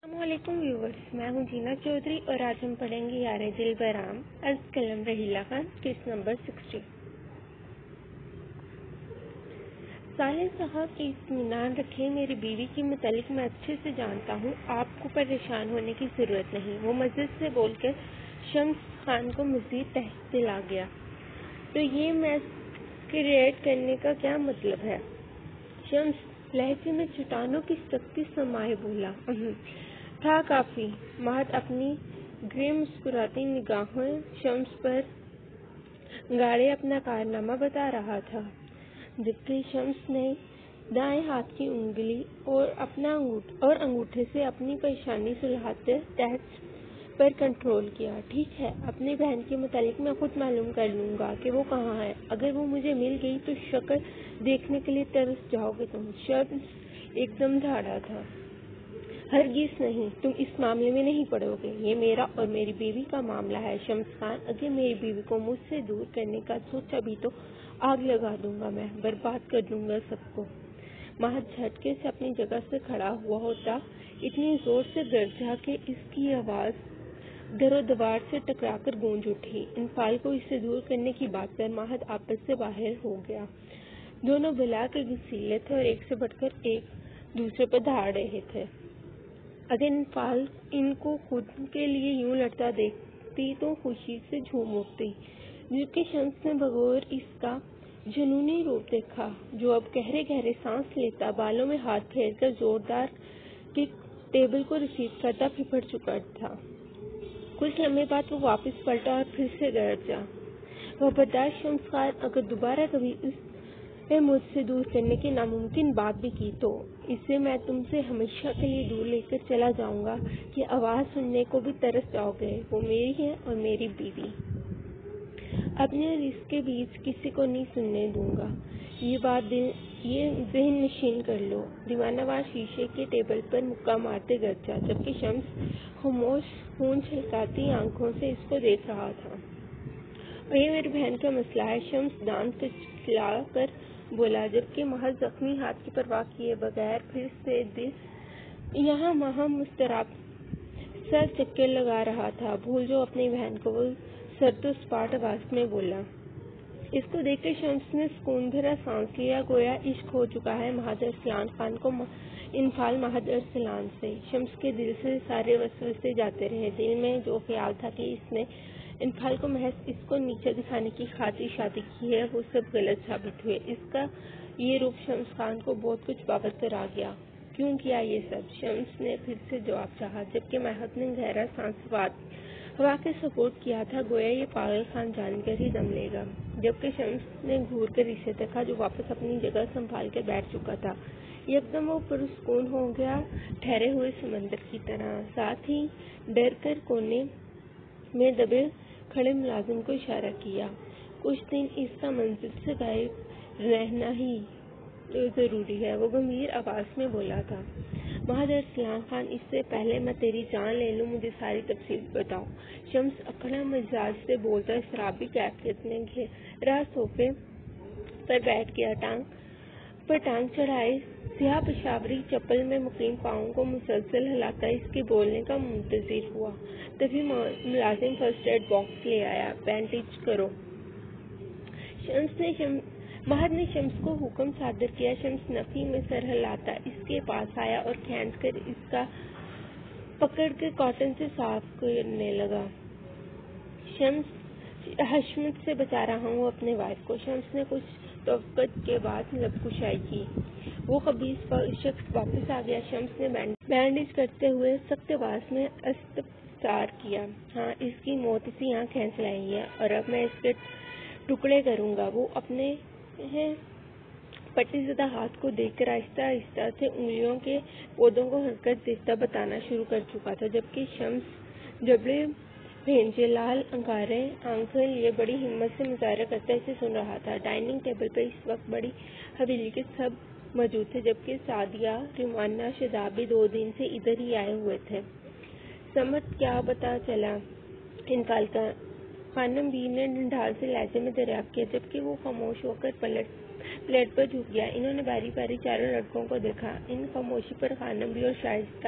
السلام علیکم ویورز، میں ہوں جینا چودھری اور آج ہم پڑھیں گے یار دل برام از قلم رحیلہ خان قسط نمبر 60۔ سالم صاحب اطمینان رکھیں، میری بیوی کے متعلق میں اچھے سے جانتا ہوں، آپ کو پریشان ہونے کی ضرورت نہیں۔ وہ مزید سے بول کر شمس خان کو مزید تحت دلا گیا۔ تو یہ میسکریڈ کرنے کا کیا مطلب ہے؟ شمس لہجے میں چٹانوں کی سختی سمائے بولا۔ تھا کافی۔ مہد اپنی گرے مسکراتی نگاہیں شمس پر گاڑے اپنا کارنامہ بتا رہا تھا، جبکہ شمس نے دائیں ہاتھ کی انگلی اور انگوٹھے سے اپنی پیشانی سلجھاتے ٹیسٹ پر کنٹرول کیا۔ ٹھیک ہے، اپنی بہن کے متعلق میں خود معلوم کر لوں گا کہ وہ کہاں ہے۔ اگر وہ مجھے مل گئی تو شکل دیکھنے کے لیے ترس جاؤ گے تم۔ شمس ایک دم دھاڑا تھا۔ ہرگز نہیں، تم اس معاملے میں نہیں پڑو گے، یہ میرا اور میری بیوی کا معاملہ ہے۔ شمس خان، اگر میری بیوی کو مجھ سے دور کرنے کا سوچا بھی تو آگ لگا دوں گا، میں برباد کر دوں گا سب کو۔ مہد جھٹکے سے اپنی جگہ سے کھڑا ہوا ہوتا اتنی زور سے گرجا کہ اس کی آواز در و دیوار سے ٹکرا کر گونج اٹھی۔ انفال کو اس سے دور کرنے کی بات پر مہد آپس سے باہر ہو گیا۔ دونوں بلا کے غصیلے تھے اور ایک سے بڑھ کر ایک دوسرے پر دھاڑ رہے تھے۔ اگر انفال ان کو خود کے لیے یوں لڑتا دیکھتی تو خوشی سے جھوم اٹھتی، جبکہ شمس نے بغور اس کا جنونی روپ دیکھا، جو اب گہرے گہرے سانس لیتا، بالوں میں ہاتھ پھیر کر زوردار کک ٹیبل کو ریسیو کرتا پھپھڑ چکا تھا۔ کچھ لمحے بعد وہ واپس پلٹا اور پھر سے گرجا۔ خبردار شمس خان، اگر دوبارہ کبھی اسے مجھ سے دور کرنے کی ناممکن بات بھی کی تو اسے میں تم سے ہمیشہ کے لیے دور لے کر چلا جاؤں گا کہ آواز سننے کو بھی ترس جاؤ گے۔ وہ میری ہے اور میری بیوی۔ اپنے اور اس کے بیچ کسی کو نہیں سننے دوں گا۔ یہ ذہن نشین کر لو۔ دیوانہ وار شیشے کے ٹیبل پر مکہ مارتے گرجا، جبکہ شمس خاموش خون چھلکاتی آنکھوں سے اس کو دیکھ رہا تھا۔ اور یہ میری بہن کا مسئلہ ہے، شمس دانت کچلا کر بولا، جبکہ مہد زخمی ہاتھ کی پرواہ کیے بغیر پھر سے دل یہاں وہاں مضطرب سر چکر لگا رہا تھا۔ بھول جاؤ اپنی بہن کو، وہ سرد و سپاٹ آواز میں بولا۔ اس کو دیکھ کر شمس نے سکون بھرا سانس لیا، گویا عشق ہو چکا ہے مہد ارسلان خان کو انفال مہد ارسلان سے۔ شمس کے دل سے سارے وسوسے جاتے رہے۔ دل میں جو خیال تھا کہ اس نے انفال کو محض اس کو نیچا دکھانے کی خاطر شادی کی ہے، وہ سب غلط ثابت ہوئے۔ اس کا یہ روپ شمس خان کو بہت کچھ بابت کرا گیا۔ کیوں کیا یہ سب؟ شمس نے پھر سے جواب چاہا، جبکہ مہد نے گہرا سانس ہوا کے سپورٹ کیا تھا، گویا یہ پاگل خان جان کر ہی دم لے گا۔ جبکہ شمس نے گھور کر اسے دیکھا، جو واپس اپنی جگہ سنبھال کر بیٹھ چکا تھا۔ یکدم وہ پرسکون ہو گیا، ٹھہرے ہوئے سمندر کی طرح۔ ساتھ ہی ڈر کر کونے میں دبے کھڑے ملازم کو اشارہ کیا۔ کچھ دن اس کا منزل سے غائب رہنا ہی ضروری ہے، وہ گمبھیر آواز میں بولا تھا۔ مہد ارسلان خان، اس سے پہلے میں تیری جان لے لوں، مجھے ساری تفصیل بتاؤ۔ شمس اکڑا مزاج سے بولتا شرابی کیفیت میں گہرا صوفے پر بیٹھ گیا، ٹانگ چڑھائے سیاہ پشاوری چپل میں مقیم پاؤں کو مسلسل ہلاتا اس کے بولنے کا منتظر ہوا۔ تبھی ملازم فرسٹ ایڈ باکس لے آیا۔ بینڈیج کرو۔ مہد نے شمس کو حکم صادر کیا۔ شمس نفی میں سر ہلاتا اس کے پاس آیا اور کھینچ کر اس کا پکڑ کر کاٹن سے صاف کرنے لگا۔ حشمت سے بچا رہا ہوں اپنے وائف کو۔ شمس نے کچھ توقع کے بعد لب کشائی کی۔ وہ خبیث شخص واپس آ گیا۔ شمس نے بینڈیج کرتے ہوئے سخت آواز میں استفسار کیا۔ ہاں، اس کی موت اسی یہاں کھینچ لائی ہے اور اب میں اس کے ٹکڑے کروں گا۔ وہ اپنے پٹی زدہ ہاتھ کو دیکھ کر آہستہ آہستہ سے انگلیوں کے پودوں کو حرکت دیتا بتانا شروع کر چکا تھا، جبکہ شمس جبڑے بھیجے لال انگارے آنکھیں لیے بڑی ہمت سے مظاہرہ کرتا اسے سن رہا تھا۔ ڈائننگ ٹیبل پر اس وقت بڑی حویلی کے سب موجود تھے، جبکہ سعدیہ، رومانہ، شاداب بھی 2 دن سے ادھر ہی آئے ہوئے تھے۔ سمت کیا پتہ چلا انفال کا؟ خانم بی نے ڈھال سے لہجے میں دریافت کیا، جبکہ وہ خاموش ہو کر پلیٹ پر جھک گیا۔ انہوں نے باری باری چاروں لڑکوں کو دیکھا۔ ان خاموشی پر خانم بی اور شائستہ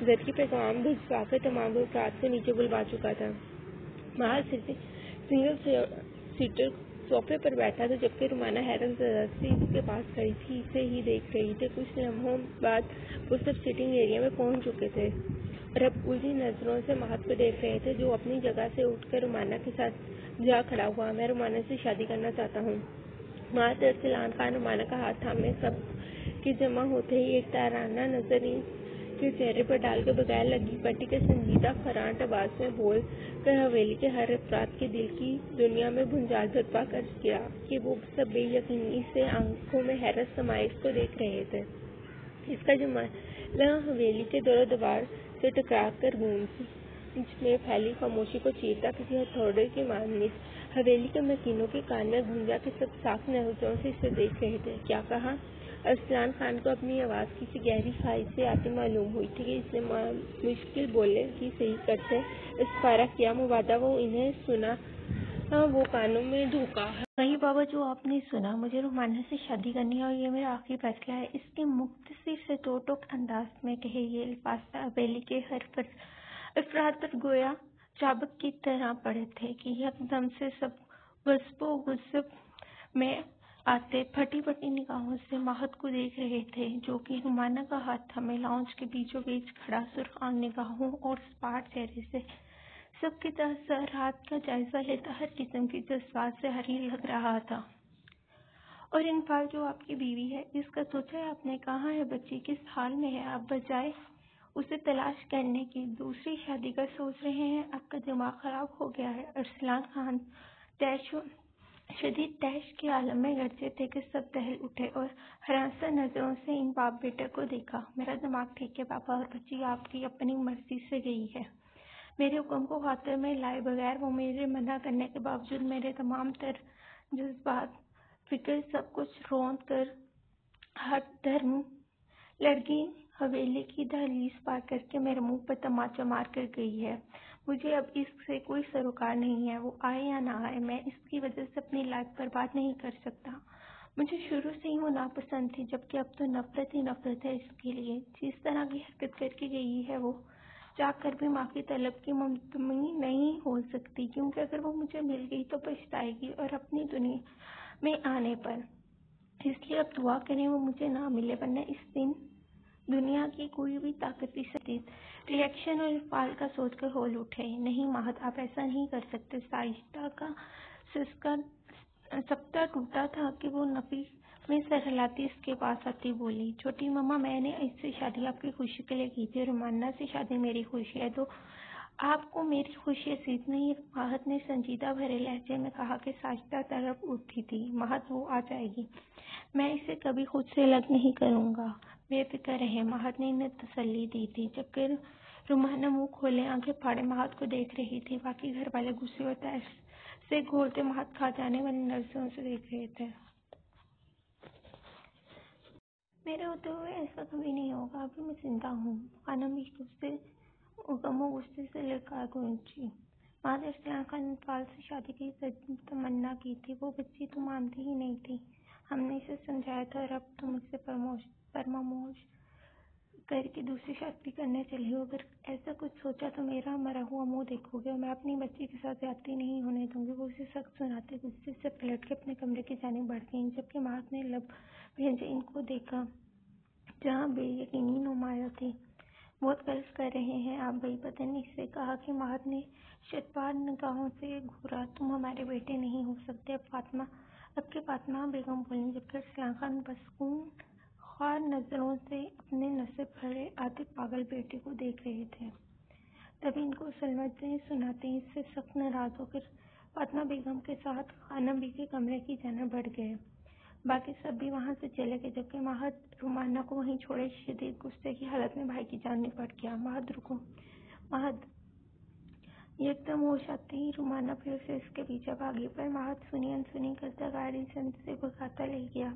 گھر کے پیغام بھجوا کر تمام افراد سے نیچے بلوا چکا تھا۔ محض صرف سنگل سیٹر صوفے پر بیٹھا تھا، جبکہ رومانہ حیرت زدہ سے اس کے پاس کھڑی تھی، اسے ہی دیکھ رہی تھی۔ کچھ لمحوں بعد وہ سب سٹنگ ایریا میں پہنچ چکے تھے اور اب الجھی نظروں سے مہت کو دیکھ رہے تھے، جو اپنی جگہ سے اٹھ کر رومانہ کے ساتھ جا کھڑا ہوا۔ میں رومانہ سے شادی کرنا چاہتا ہوں۔ مہت ارسلان خان رومانہ کا ہاتھ تھامے سب کے جمع ہوتے ہی ایک تارانہ نظر ان کے چہرے پر ڈال کر بغیر لگی پٹی کے سنجیدہ خراٹ آواز میں بول کر حویلی کے ہر افراد کے دل کی دنیا میں بھونچال برپا کر گیا کہ وہ سب بے یقینی سے آنکھوں میں حیرت سمائے اس کو دیکھ رہے تھے۔ اس کا جملہ حویلی کے دور و دیوار سے ٹکرا کر گونج میں پھیلی خاموشی کو چیرتا کسی ہتھوڑے کی مانند حویلی کے مکینوں کے کان میں گونجا کہ سب ساکھ نظروں سے اسے دیکھ رہے تھے۔ کیا کہا؟ ارسلان خان کو اپنی آواز کسی گہری خواہش سے آتی معلوم ہوئی تھی کہ اس نے مشکل بولے کی صحیح کرتے اسفارہ کیا مبادا وہ انہیں سنا وہ کانوں میں ڈھوکا ہے۔ وہی بابا جو آپ نے سنا، مجھے رومانہ سے شادی کرنی ہے اور یہ میرا آخری فیصلہ ہے۔ اس کے مختصر سے ٹوک انداز میں کہے یہ الفاظ حویلی کے ہر افراد پر گویا چابک کی طرح پڑے تھے کہ یکدم سے سب غصب و غصب میں آتے پھٹی پھٹی نگاہوں سے مہت کو دیکھ رہے تھے، جو کہ رومانہ کا ہاتھ تھامے لاؤنج کے بیچوں بیچ کھڑا سرخ آنکھ نگاہوں اور سپاٹ چہرے سے سب کے تاثرات کا جائزہ لیتا ہر قسم کے جذبات سے حری لگ رہا تھا۔ اور انفال جو آپ کی بیوی ہے، اس کا سوچا ہے آپ نے؟ کہاں ہے بچی؟ کس حال میں ہے؟ آپ بجائے اسے تلاش کرنے کی دوسری شادی کا سوچ رہے ہیں؟ آپ کا دماغ خراب ہو گیا ہے؟ ارسلان خان شدید طیش کے عالم میں گرجے تھے کہ سب دہل اٹھے اور ہراساں نظروں سے ان باپ بیٹے کو دیکھا۔ میرا دماغ ٹھیک ہے پاپا، اور بچی آپ کی اپنی مرضی سے گئی ہے۔ میرے حکم کو خاطر میں لائے بغیر وہ میرے منع کرنے کے باوجود میرے تمام تر جذبات، فکر، سب کچھ روند کر ہٹ دھرم لڑکی حویلی کی دہلیز پار کر کے میرے منہ پر تماچا مار کر گئی ہے۔ مجھے اب اس سے کوئی سروکار نہیں ہے، وہ آئے یا نہ آئے، میں اس کی وجہ سے اپنی لائف برباد نہیں کر سکتا۔ مجھے شروع سے ہی وہ ناپسند تھی، جبکہ اب تو نفرت ہی نفرت ہے اس کے لیے۔ جس طرح کی حرکت کر کے گئی ہے وہ چاہ کر بھی معافی طلب کی ممتنع نہیں ہو سکتی، کیونکہ اگر وہ مجھے مل گئی تو پچھتائے گی اور اپنی دنیا میں آنے پر۔ اس لیے اب دعا کریں وہ مجھے نہ ملے، ورنہ اس دن دنیا کی کوئی بھی طاقت اس شدید ری ایکشن اور انفعال کا سوچ کر ہول اٹھے۔ نہیں مہت، آپ ایسا نہیں کر سکتے۔ سائشتہ کا سبقہ ٹوٹا تھا کہ وہ نفی میں سر ہلاتی اس کے پاس آتی بولی، چھوٹی ماما میں نے اس سے شادی آپ کی خوشی کے لیے کی تھی، رومانہ سے شادی میری خوشی ہے، تو آپ کو میری خوشی عزیز نہیں؟ مہت نے سنجیدہ بھرے لہجے میں کہا کہ سائشتہ طرف اٹھی تھی۔ مہت، وہ آ جائے گی، میں اسے کبھی خود سے الگ نہیں کروں گا، بے فکر رہیں، مہت نے انہیں تسلی دی تھی، جبکہ رومانہ منہ کھولے آنکھیں پھاڑے مہت کو دیکھ رہی تھی۔ باقی گھر والے غصے اور طیش سے گھولتے مہت کھا جانے والی نظروں سے دیکھ رہے تھے۔ میرے ہوتے ہوئے ایسا کبھی نہیں ہوگا، ابھی میں زندہ ہوں، خانم بھی غم و غصے سے للکار گونجی۔ مہت، ارسلان خان نے انفعال سے شادی کی تمنا کی تھی، وہ بچی تو مانتی ہی نہیں تھی، ہم نے اسے سمجھایا تھا، اور اب تم اسے فراموش کر کے دوسری شادی کرنے چلی ہو۔ اگر ایسا کچھ سوچا تو میرا مرا ہوا منہ دیکھو گے، اور میں اپنی بچی کے ساتھ زیادتی نہیں ہونے دوں گی۔ وہ اسے سخت سناتے غصے سے پلٹ کے اپنے کمرے کی جانب بڑھ گئیں، جبکہ مہت نے لب بھینجے ان کو دیکھا جہاں بے یقینی نمایاں تھی۔ بہت غلط کر رہے ہیں آپ بھائی، پتہ نہیں اس سے کہا کہ مہت نے شتبار نگاہوں سے گھورا، تم ہمارے بیٹے نہیں ہو سکتے۔ اب کے فاطمہ بیگم بولیں، جبکہ ارسلان خان بسکون خوار نظروں سے اپنے نصیب بھرے آدھے پاگل بیٹے کو دیکھ رہے تھے۔ تبھی ان کو سناتے اس سے سخت ناراض ہو کر فاطمہ بیگم کے ساتھ خانم بی کے کمرے کی جانب بڑھ گئے۔ باقی سب بھی وہاں سے چلے گئے، جبکہ مہت رومانہ کو وہیں چھوڑے شدید غصے کی حالت میں بھائی کی جانب بڑھ گیا۔ مہت رکو، مہت! یکدم ہوش آتے ہی رومانہ پھر سے اس کے پیچھے بھاگی، پر مہت سنی انسنی کرتا گاڑی سے بھگاتا لے گیا۔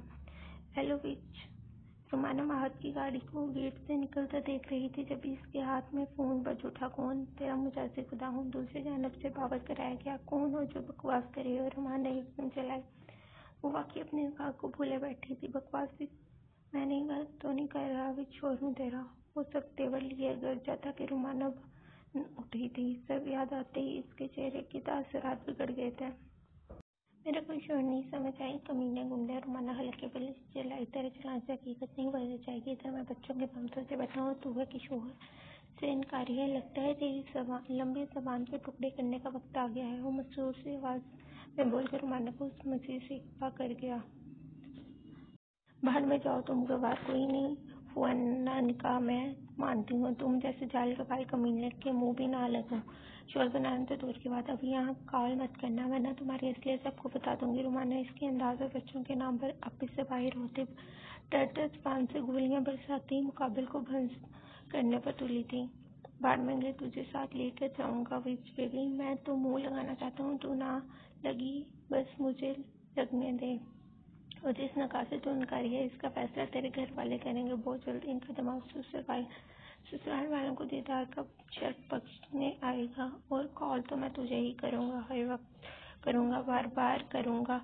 ہیلو وچ! رومانہ مہت کی گاڑی کو گیٹ سے نکلتا دیکھ رہی تھی، جبھی اس کے ہاتھ میں فون بج اٹھا۔ کون؟ تیرا مجازی خدا ہوں، دوسری جانب سے باور کرایا گیا۔ کون ہو جو بکواس کرے؟ اور رومانہ یکدم چلائی۔ وہ واقعی اپنے نکاح کو بھولے بیٹھی تھی۔ بکواس میں نہیں، غلط تو نہیں کر رہا وچ؟ شور ہوں تیرا؟ وہ سب تیور لیے گھر جاتا کہ رومانہ اٹھی تھی۔ سب یاد آتے ہی اس کے چہرے کے تاثرات بگڑ گئے تھے۔ میرا کوئی شور نہیں سمجھ آئی، کمینے گنڈے رومانہ ہلکے پلے چلائی طرح چلانے سے حقیقت نہیں بدل جائے گی۔ ادھر میں بچوں کے بمسوں سے بیٹھا ہوں، تو ہے کہ شوہر سے انکاری ہے۔ لگتا ہے تیری لمبی زبان کے ٹکڑے کرنے کا وقت آ گیا ہے، وہ مسرور سی آواز میں بول کر رومانہ کو اس مسیح سے اکپا کر گیا۔ باہر میں جاؤ، تم گوار کوئی نہیں ہوا نکاح میں مانتی ہوں، تم جیسے جال گپائے کمینے کے منہ بھی نہ لگوں۔ شور بنانا تو دور کی بات، ابھی یہاں کال مت کرنا ورنہ تمہاری اصلیت سب کو بتا دوں گی۔ رومانہ اس کے انداز اور بچوں کے نام پر آفس سے باہر ہوتے ڈر زبان سے گولیاں برساتی مقابل کو بھنس کرنے پر تلی تھی۔ بعد میں تجھے ساتھ لے کر جاؤں گا وچ بیبی، میں تو منہ لگانا چاہتا ہوں، تو نہ لگی بس مجھے لگنے دے۔ اور جس نکاح سے تو انکاری ہے، اس کا فیصلہ تیرے گھر والے کریں گے بہت جلد۔ ان کا دماغ سسرال والوں کو دیدار کا شرف بخشنے آئے گا، اور کال تو میں تجھے ہی کروں گا، ہر وقت کروں گا، بار بار کروں گا۔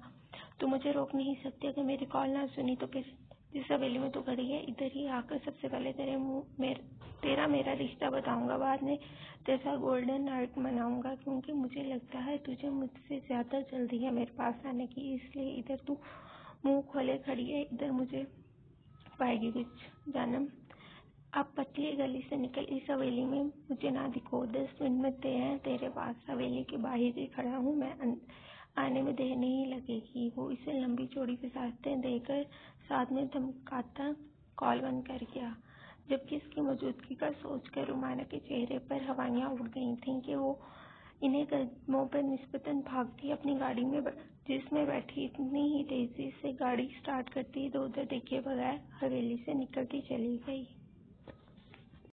تو مجھے روک نہیں سکتی۔ اگر میری کال نہ سنی تو پھر جس حویلی میں تو کھڑی ہے ادھر ہی آ کر سب سے پہلے تیرا میرا رشتہ بتاؤں گا، بعد میں تیرا گولڈن نائٹ مناؤں گا، کیونکہ مجھے لگتا ہے تجھے مجھ سے زیادہ جلدی ہے میرے پاس آنے کی، اس لیے ادھر تو منہ کھولے کھڑی ہے، ادھر مجھے پائے گی کچھ جانم۔ اب پتلی گلی سے نکل، اس حویلی میں مجھے نہ دکھو، 10 منٹ میں تیرے پاس حویلی کے باہر ہی کھڑا ہوں میں، آنے میں دیر نہیں لگے گی۔ وہ اسے لمبی چوڑی وضاحتیں دے کر ساتھ میں دھمکاتا کال بند کر گیا، جبکہ اس کی موجودگی کا سوچ کر رومانہ کے چہرے پر ہوائیاں اڑ گئی تھیں کہ وہ انہیں قدموں پر نسبتاً بھاگتی اپنی گاڑی میں جس میں بیٹھی اتنی ہی تیزی سے گاڑی سٹارٹ کرتی ادھر ادھر دیکھے بغیر حویلی سے نکلتی چلی گئی۔